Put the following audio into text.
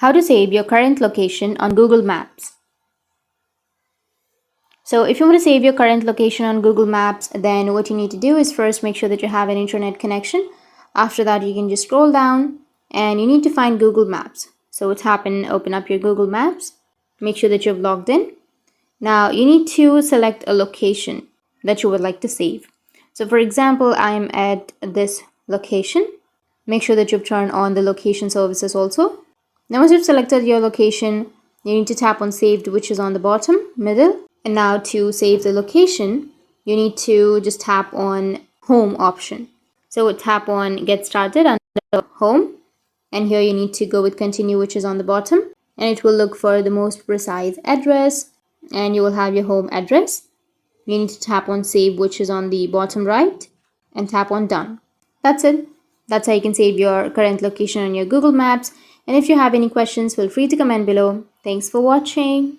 How to save your current location on Google Maps. So if you want to save your current location on Google Maps, then what you need to do is first make sure that you have an internet connection. After that, you can just scroll down and you need to find Google Maps. So open up your Google Maps, make sure that you've logged in. Now you need to select a location that you would like to save. So for example, I'm at this location. Make sure that you've turned on the location services also. Now once you've selected your location, you need to tap on saved, which is on the bottom middle. And now to save the location, you need to just tap on home option. So tap on get started under home, and here you need to go with continue, which is on the bottom, and it will look for the most precise address, and you will have your home address. You need to tap on save, which is on the bottom right, and tap on done. That's it. That's how you can save your current location on your Google Maps. And if you have any questions, feel free to comment below. Thanks for watching.